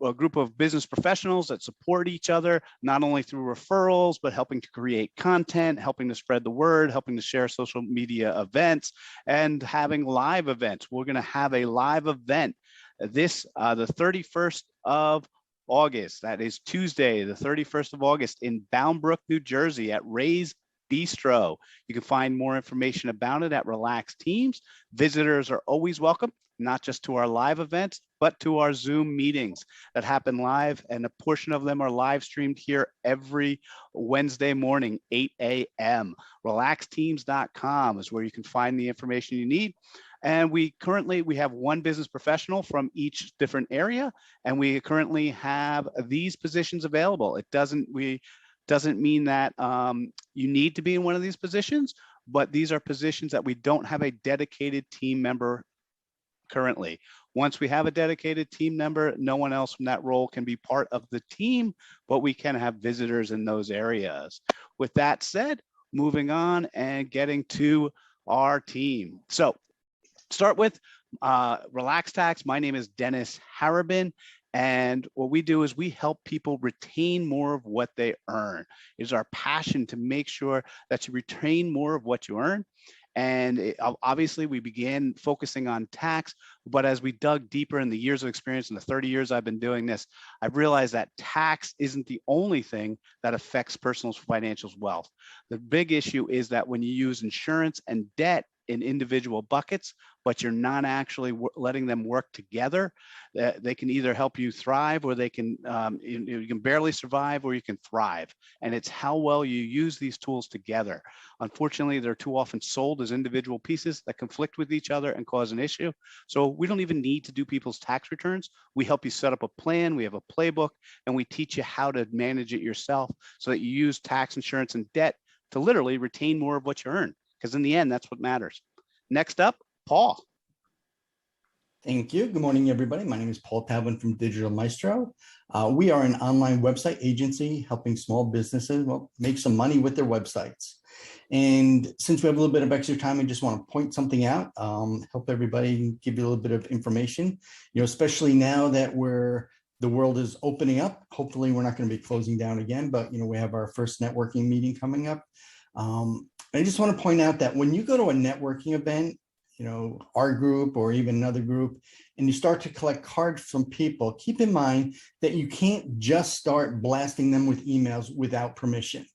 a group of business professionals that support each other, not only through referrals, but helping to create content, helping to spread the word, helping to share social media events, and having live events. We're going to have a live event this the 31st of August. That is Tuesday, the 31st of August in Bound Brook, New Jersey at Ray's Bistro. You can find more information about it at Relax Teams. Visitors are always welcome, not just to our live events, but to our Zoom meetings that happen live, and a portion of them are live streamed here every Wednesday morning, 8 a.m. Relaxteams.com is where you can find the information you need. And we have one business professional from each different area, and we currently have these positions available. It doesn't mean that you need to be in one of these positions, but these are positions that we don't have a dedicated team member currently. Once we have a dedicated team member, no one else from that role can be part of the team, but we can have visitors in those areas. With that said, moving on and getting to our team. So start with Relax Tax. My name is Dennis Harabin. And what we do is we help people retain more of what they earn. It is our passion to make sure that you retain more of what you earn. And obviously we began focusing on tax, but as we dug deeper in the years of experience, in the 30 years I've been doing this, I've realized that tax isn't the only thing that affects personal financial wealth. The big issue is that when you use insurance and debt in individual buckets, but you're not actually letting them work together, they can either help you thrive, or they can you can barely survive, or you can thrive. And it's how well you use these tools together. Unfortunately, they're too often sold as individual pieces that conflict with each other and cause an issue. So we don't even need to do people's tax returns. We help you set up a plan. We have a playbook, and we teach you how to manage it yourself so that you use tax, insurance, and debt to literally retain more of what you earn. Because in the end, that's what matters. Next up, Paul. Thank you. Good morning, everybody. My name is Paul Tavin from Digital Maestro. We are an online website agency helping small businesses make some money with their websites. And since we have a little bit of extra time, I just want to point something out, help everybody, give you a little bit of information, especially now that the world is opening up. Hopefully, we're not going to be closing down again, but we have our first networking meeting coming up. I just want to point out that when you go to a networking event, our group or even another group, and you start to collect cards from people, keep in mind that you can't just start blasting them with emails without permission,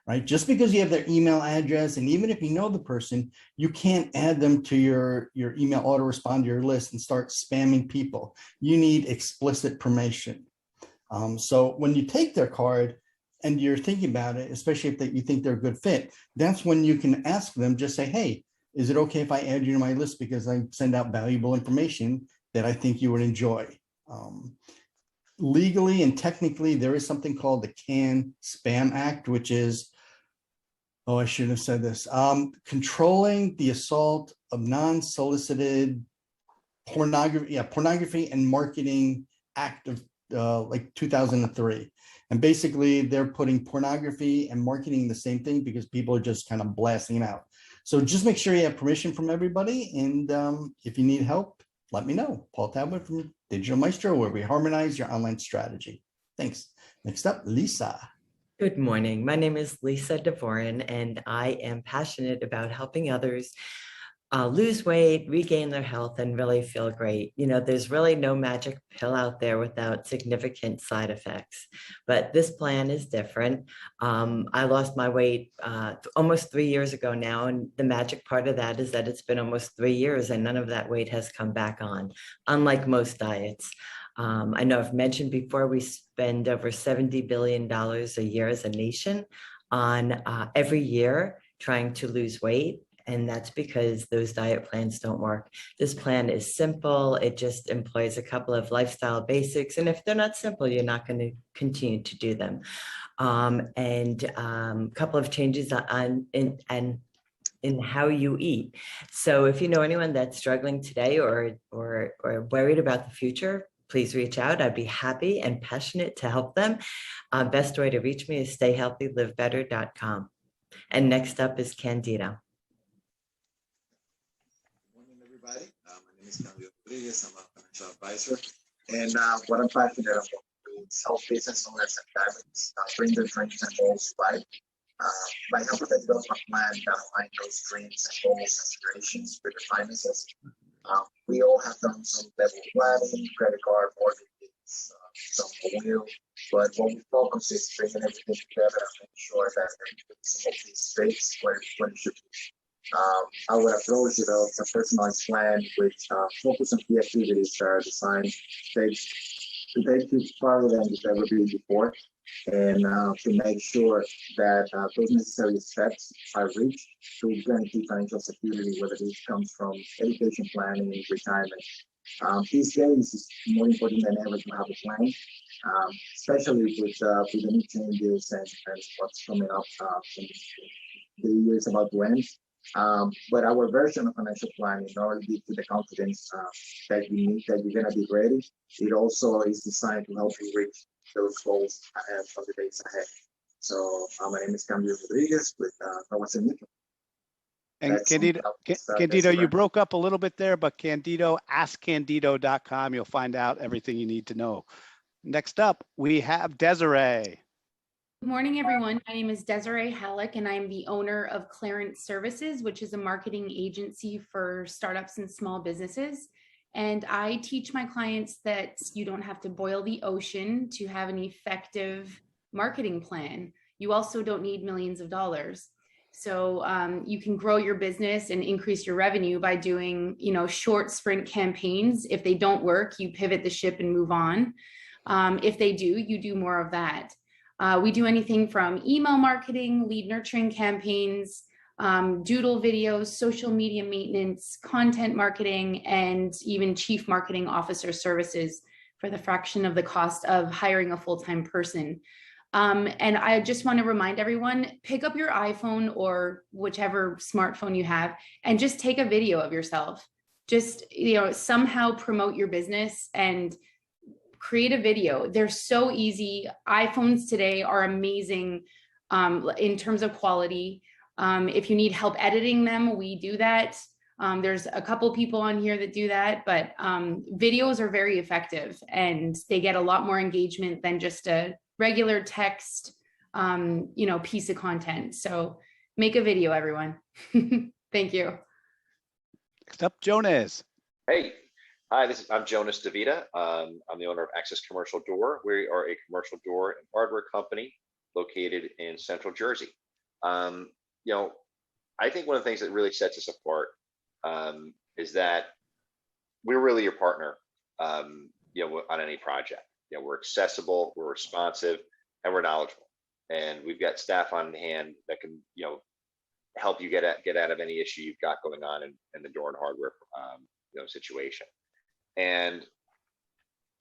right? Just because you have their email address, and even if you know the person, you can't add them to your email autoresponder list and start spamming people. You need explicit permission. So when you take their card, and you're thinking about it, especially if you think they're a good fit, that's when you can ask them, just say, hey, is it okay if I add you to my list because I send out valuable information that I think you would enjoy? Legally and technically, there is something called the Can-Spam Act, which is, I shouldn't have said this, controlling the assault of non-solicited pornography and marketing act of like 2003. And basically they're putting pornography and marketing the same thing because people are just kind of blasting it out. So just make sure you have permission from everybody. And if you need help, let me know. Paul Talbot from Digital Maestro, where we harmonize your online strategy. Thanks. Next up, Lisa. Good morning. My name is Lisa Devorin, and I am passionate about helping others lose weight, regain their health, and really feel great. There's really no magic pill out there without significant side effects, but this plan is different. I lost my weight almost 3 years ago now, and the magic part of that is that it's been almost 3 years and none of that weight has come back on, unlike most diets. I know I've mentioned before, we spend over $70 billion a year as a nation on every year trying to lose weight. And that's because those diet plans don't work. This plan is simple. It just employs a couple of lifestyle basics. And if they're not simple, you're not going to continue to do them. And a couple of changes in how you eat. So if you know anyone that's struggling today or worried about the future, please reach out. I'd be happy and passionate to help them. Best way to reach me is stayhealthylivebetter.com. And next up is Candida. Good morning, everybody. My name is Candida Candido. I'm a financial advisor, And what I'm passionate about is help business owners and families bring their dreams and goals to life by helping them build a plan that align those dreams and goals and aspirations with their finances. We all have done some level of planning, credit card, mortgages, some will, but what we focus is bringing everything together and making sure that everything's in these space where it should be. Our approach develops a personalized plan which focus on key activities that are designed to take you farther than you've ever been before, and to make sure that those necessary steps are reached to guarantee financial security, whether this comes from education planning, retirement. These days, it's more important than ever to have a plan, especially with the new changes and what's coming up in the years about to end. But our version of financial planning not only gives you the confidence that you need, that you're going to be ready, it also is designed to help you reach those goals ahead of the days ahead. So my name is Candida Rodriguez with Donovan. And Candido, you broke up a little bit there, but Candido, askcandido.com, you'll find out everything you need to know. Next up, we have Desiree. Good morning, everyone. My name is Desiree Hall, and I'm the owner of Clarence Services, which is a marketing agency for startups and small businesses. And I teach my clients that you don't have to boil the ocean to have an effective marketing plan. You also don't need millions of dollars. So you can grow your business and increase your revenue by doing, short sprint campaigns. If they don't work, you pivot the ship and move on. If they do, you do more of that. We do anything from email marketing, lead nurturing campaigns, doodle videos, social media maintenance, content marketing, and even chief marketing officer services for the fraction of the cost of hiring a full-time person. And I just want to remind everyone, pick up your iPhone or whichever smartphone you have and just take a video of yourself. Just, somehow promote your business and create a video. They're so easy. iPhones today are amazing in terms of quality. If you need help editing them, we do that. There's a couple people on here that do that, but videos are very effective and they get a lot more engagement than just a regular text, piece of content. So make a video, everyone. Thank you. Next up, Jonas. Hey. Hi, I'm Jonas DeVita. I'm the owner of Access Commercial Door. We are a commercial door and hardware company located in Central Jersey. I think one of the things that really sets us apart is that we're really your partner, on any project. We're accessible, we're responsive, and we're knowledgeable. And we've got staff on hand that can, help you get out of any issue you've got going on in the door and hardware, situation. And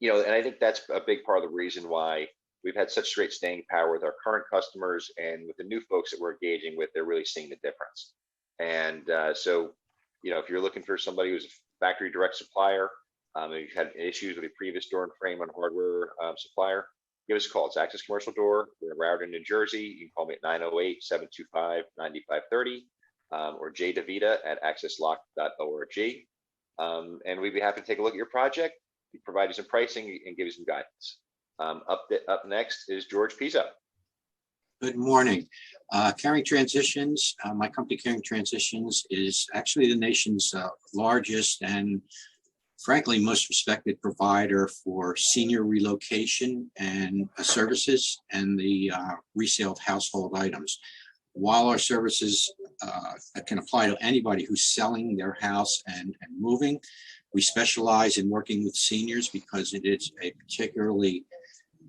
I think that's a big part of the reason why we've had such great staying power with our current customers, and with the new folks that we're engaging with, they're really seeing the difference. And so if you're looking for somebody who's a factory direct supplier, and you've had issues with a previous door and frame and hardware supplier, give us a call. It's Access Commercial Door. We're in Raritan, New Jersey. You can call me at 908-725-9530 or jdevita@accesslock.org. And we'd be happy to take a look at your project, provide you some pricing, and give you some guidance. Up next is George Pizzo. Good morning. Caring Transitions, my company Caring Transitions is actually the nation's largest and frankly most respected provider for senior relocation and services and the resale of household items. While our services can apply to anybody who's selling their house and moving, we specialize in working with seniors because it is a particularly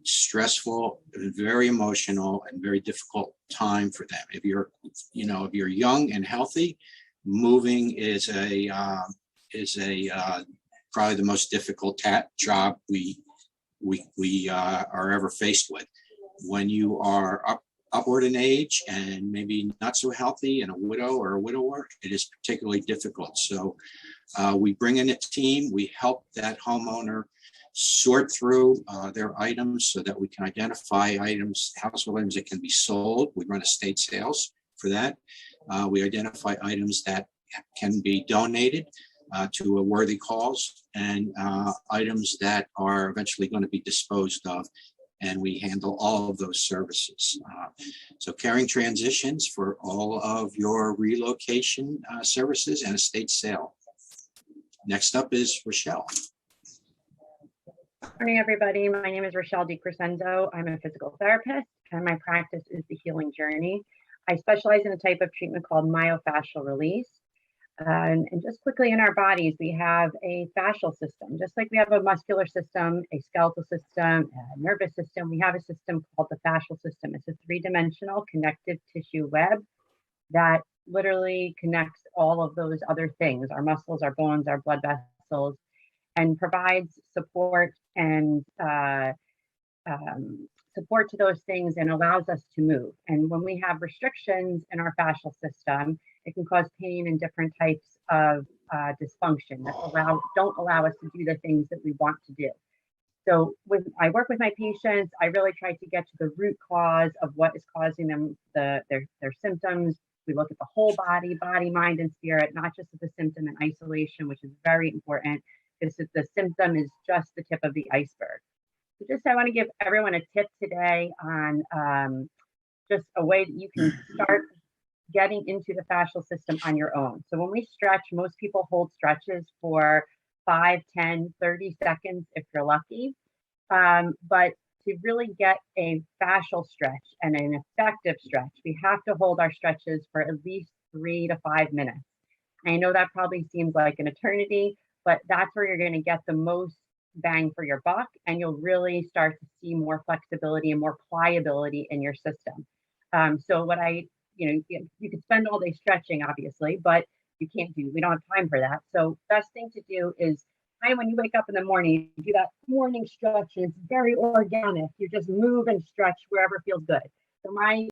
stressful, very emotional, and very difficult time for them. If you're young and healthy, moving is probably the most difficult job we are ever faced with. When you are upward in age and maybe not so healthy and a widow or a widower, it is particularly difficult. So we bring in a team, we help that homeowner sort through their items so that we can identify household items that can be sold. We run estate sales for that. We identify items that can be donated. to a worthy cause, and items that are eventually going to be disposed of. And we handle all of those services. So Caring Transitions for all of your relocation services and estate sale. Next up is Rochelle. Morning, everybody. My name is Rochelle De Crescenzi. I'm a physical therapist, and my practice is the healing journey. I specialize in a type of treatment called myofascial release. And just quickly, in our bodies, we have a fascial system. Just like we have a muscular system, a skeletal system, a nervous system, we have a system called the fascial system. It's a three-dimensional connective tissue web that literally connects all of those other things, our muscles, our bones, our blood vessels, and provides support and support to those things and allows us to move. And when we have restrictions in our fascial system, it can cause pain and different types of dysfunction that don't allow us to do the things that we want to do. So when I work with my patients, I really try to get to the root cause of what is causing them their symptoms. We look at the whole body, mind, and spirit, not just at the symptom in isolation, which is very important, because the symptom is just the tip of the iceberg. So just I want to give everyone a tip today on just a way that you can start getting into the fascial system on your own. So when we stretch, most people hold stretches for 5, 10, 30 seconds if you're lucky. But to really get a fascial stretch and an effective stretch, we have to hold our stretches for at least 3 to 5 minutes. I know that probably seems like an eternity, but that's where you're going to get the most bang for your buck, and you'll really start to see more flexibility and more pliability in your system. So what you could spend all day stretching, obviously, but we don't have time for that. So best thing to do is when you wake up in the morning, you do that morning stretch, and it's very organic. You just move and stretch wherever feels good. So my